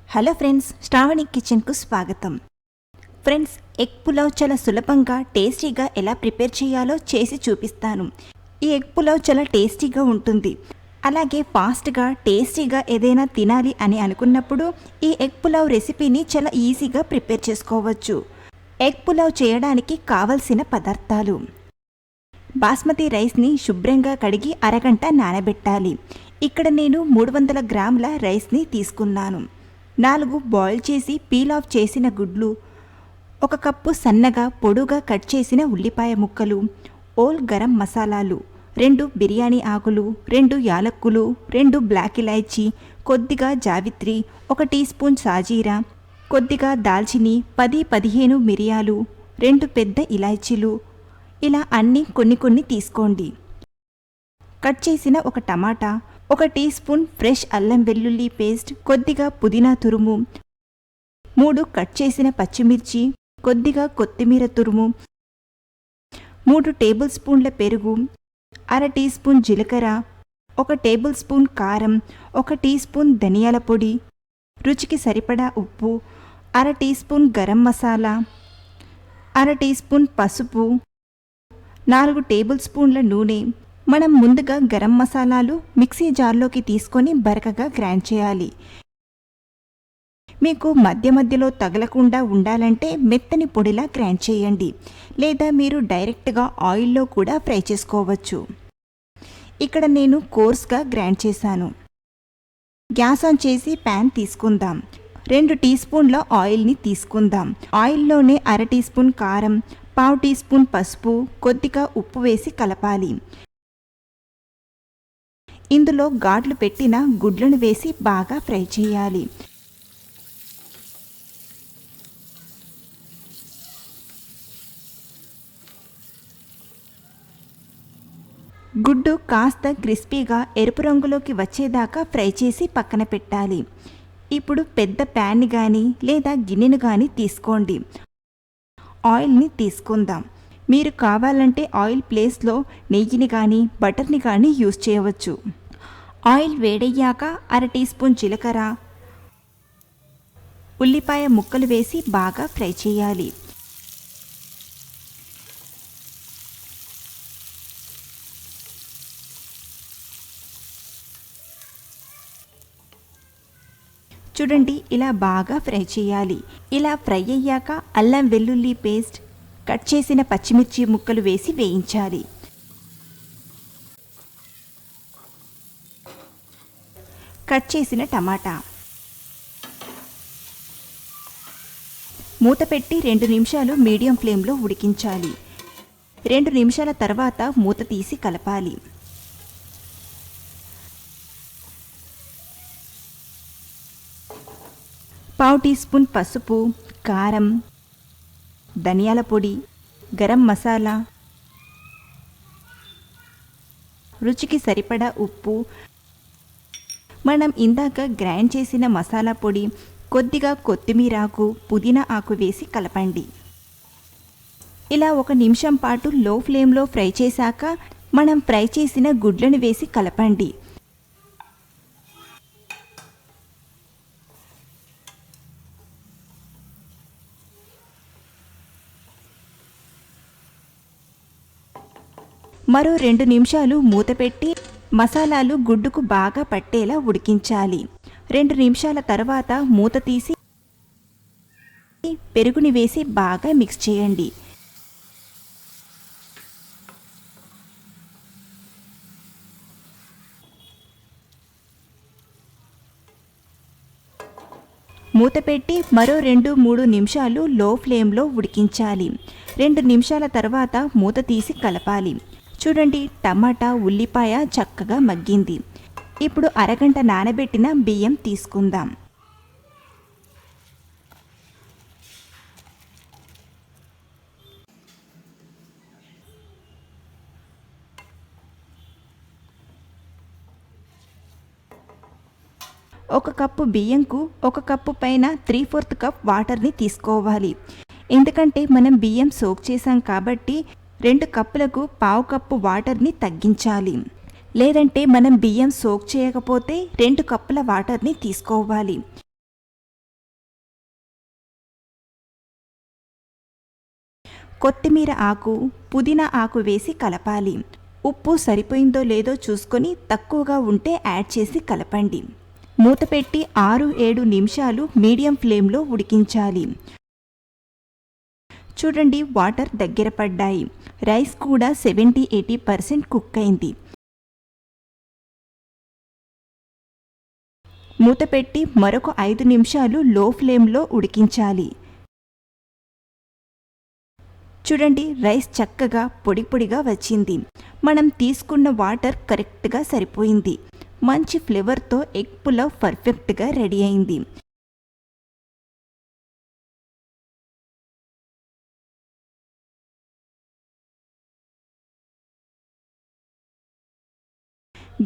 Hello friends, Shravani కిచెన్కు స్వాగతం. Friends, egg pulao చాలా సులభంగా టేస్టీగా ఎలా ప్రిపేర్ చేయాలో చేసి చూపిస్తాను. ఈ ఎగ్ పులావ్ చాలా టేస్టీగా ఉంటుంది. అలాగే ఫాస్ట్గా టేస్టీగా ఏదైనా తినాలి అని అనుకున్నప్పుడు ఈ ఎగ్ పులావ్ రెసిపీని చాలా ఈజీగా ప్రిపేర్ చేసుకోవచ్చు. ఎగ్ పులావ్ చేయడానికి కావలసిన పదార్థాలు: బాస్మతి రైస్ని శుభ్రంగా కడిగి అరగంట నానబెట్టాలి. ఇక్కడ నేను 300 గ్రాముల రైస్ని తీసుకున్నాను. 4 బాయిల్ చేసి పీల్ ఆఫ్ చేసిన గుడ్లు, 1 కప్పు సన్నగా పొడుగా కట్ చేసిన ఉల్లిపాయ ముక్కలు, ఓల్ గరం మసాలాలు, 2 బిర్యానీ ఆకులు, 2 యాలక్కులు, 2 బ్లాక్ ఇలాచీ, కొద్దిగా జావిత్రి, 1 టీ స్పూన్ సాజీరా, కొద్దిగా దాల్చిని, 10-15 మిరియాలు, 2 పెద్ద ఇలాచీలు. ఇలా అన్నీ కొన్ని తీసుకోండి. కట్ చేసిన 1 టమాటా, 1 టీ స్పూన్ ఫ్రెష్ అల్లం వెల్లుల్లి పేస్ట్, కొద్దిగా పుదీనా తురుము, 3 కట్ చేసిన పచ్చిమిర్చి, కొద్దిగా కొత్తిమీర తురుము, 3 టేబుల్ స్పూన్ల పెరుగు, 1/2 టీ స్పూన్ జీలకర్ర, 1 టేబుల్ స్పూన్ కారం, 1 టీ స్పూన్ ధనియాల పొడి, రుచికి సరిపడా ఉప్పు, 1/2 teaspoon garam masala, 1/2 teaspoon పసుపు, 4 టేబుల్ స్పూన్ల నూనె. మనం ముందుగా గరం మసాలాలు మిక్సీ జార్లోకి తీసుకొని బరకగా గ్రైండ్ చేయాలి. మీకు మధ్యలో తగలకుండా ఉండాలంటే మెత్తని పొడిలా గ్రైండ్ చేయండి, లేదా మీరు డైరెక్ట్గా ఆయిల్లో కూడా ఫ్రై చేసుకోవచ్చు. ఇక్కడ నేను కోర్స్గా గ్రైండ్ చేశాను. గ్యాస్ ఆన్ చేసి ప్యాన్ తీసుకుందాం. 2 టీ స్పూన్ల ఆయిల్ని తీసుకుందాం. ఆయిల్లోనే 1/2 టీ స్పూన్ కారం, 1/2 టీ స్పూన్ పసుపు, కొద్దిగా ఉప్పు వేసి కలపాలి. ఇందులో ఘాట్లు పెట్టిన గుడ్లను వేసి బాగా ఫ్రై చేయాలి. గుడ్డు కాస్త క్రిస్పీగా ఎరుపు రంగులోకి వచ్చేదాకా ఫ్రై చేసి పక్కన పెట్టాలి. ఇప్పుడు పెద్ద ప్యాన్ని కానీ లేదా గిన్నెను కానీ తీసుకోండి. ఆయిల్ని తీసుకుందాం. మీరు కావాలంటే ఆయిల్ ప్లేస్లో నెయ్యిని కానీ బటర్ని కానీ యూజ్ చేయవచ్చు. ఆయిల్ వేడయ్యాక 1/2 టీ స్పూన్ జీలకర్ర, ఉల్లిపాయ ముక్కలు వేసి బాగా ఫ్రై చేయాలి. చూడండి, ఇలా బాగా ఫ్రై చేయాలి. ఇలా ఫ్రై అయ్యాక అల్లం వెల్లుల్లి పేస్ట్, కట్ చేసిన పచ్చిమిర్చి ముక్కలు వేసి వేయించాలి. కట్ చేసిన టమాటా, మూత పెట్టి 2 నిమిషాలు మీడియం ఫ్లేమ్లో ఉడికించాలి. 2 నిమిషాల తర్వాత మూత తీసి కలపాలి. పావు టీ స్పూన్ పసుపు, కారం, ధనియాల పొడి, గరం మసాలా, రుచికి సరిపడా ఉప్పు, మనం ఇందాక గ్రైండ్ చేసిన మసాలా పొడి, కొద్దిగా కొత్తిమీర ఆకు, పుదీనా ఆకు వేసి కలపండి. ఇలా 1 నిమిషం పాటు లో ఫ్లేమ్లో ఫ్రై చేశాక మనం ఫ్రై చేసిన గుడ్లను వేసి కలపండి. మరో 2 నిమిషాలు మూత పెట్టి మసాలాలు గుడ్డుకు బాగా పట్టేలా ఉడికించాలి. 2 నిమిషాల తర్వాత మూత తీసి పెరుగుని వేసి బాగా మిక్స్ చేయండి. మూత పెట్టి మరో 2-3 నిమిషాలు లో ఫ్లేమ్లో ఉడికించాలి. 2 నిమిషాల తర్వాత మూత తీసి కలపాలి. చూడండి, టమాటా, ఉల్లిపాయ చక్కగా మగ్గింది. ఇప్పుడు అరగంట నానబెట్టిన బియ్యం తీసుకుందాం. ఒక కప్పు బియ్యంకు 1 కప్పు పైన 3/4 కప్ వాటర్ని తీసుకోవాలి. ఎందుకంటే మనం బియ్యం సోక్ చేసాం కాబట్టి 2 కప్పులకు 1/2 కప్పు వాటర్ని తగ్గించాలి. లేదంటే మనం బియ్యం సోక్ చేయకపోతే 2 కప్పుల వాటర్ని తీసుకోవాలి. కొత్తిమీర ఆకు, పుదీనా ఆకు వేసి కలపాలి. ఉప్పు సరిపోయిందో లేదో చూసుకొని తక్కువగా ఉంటే యాడ్ చేసి కలపండి. మూత పెట్టి 6-7 నిమిషాలు మీడియం ఫ్లేమ్లో ఉడికించాలి. చూడండి, వాటర్ దగ్గర పడ్డాయి. రైస్ కూడా 70-80% కుక్ అయింది. మూత పెట్టి మరొక 5 నిమిషాలు లో ఫ్లేమ్లో ఉడికించాలి. చూడండి, రైస్ చక్కగా పొడి పొడిగా వచ్చింది. మనం తీసుకున్న వాటర్ కరెక్ట్గా సరిపోయింది. మంచి ఫ్లేవర్తో ఎగ్ పులావ్ పర్ఫెక్ట్గా రెడీ అయింది.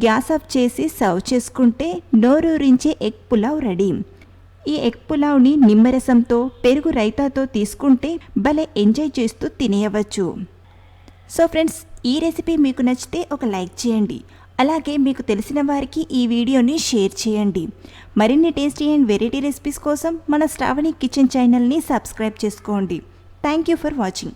గ్యాస్ ఆఫ్ చేసి సర్వ్ చేసుకుంటే నోరూరించే ఎగ్ పులావ్ రెడీ. ఈ ఎగ్ పులావ్ని నిమ్మరసంతో, పెరుగు రైతాతో తీసుకుంటే భలే ఎంజాయ్ చేస్తూ తినేయవచ్చు. సో ఫ్రెండ్స్, ఈ రెసిపీ మీకు నచ్చితే ఒక లైక్ చేయండి. అలాగే మీకు తెలిసిన వారికి ఈ వీడియోని షేర్ చేయండి. మరిన్ని టేస్టీ అండ్ వెరైటీ రెసిపీస్ కోసం మన శ్రావణి కిచెన్ ఛానల్ని సబ్స్క్రైబ్ చేసుకోండి. Thank you for watching.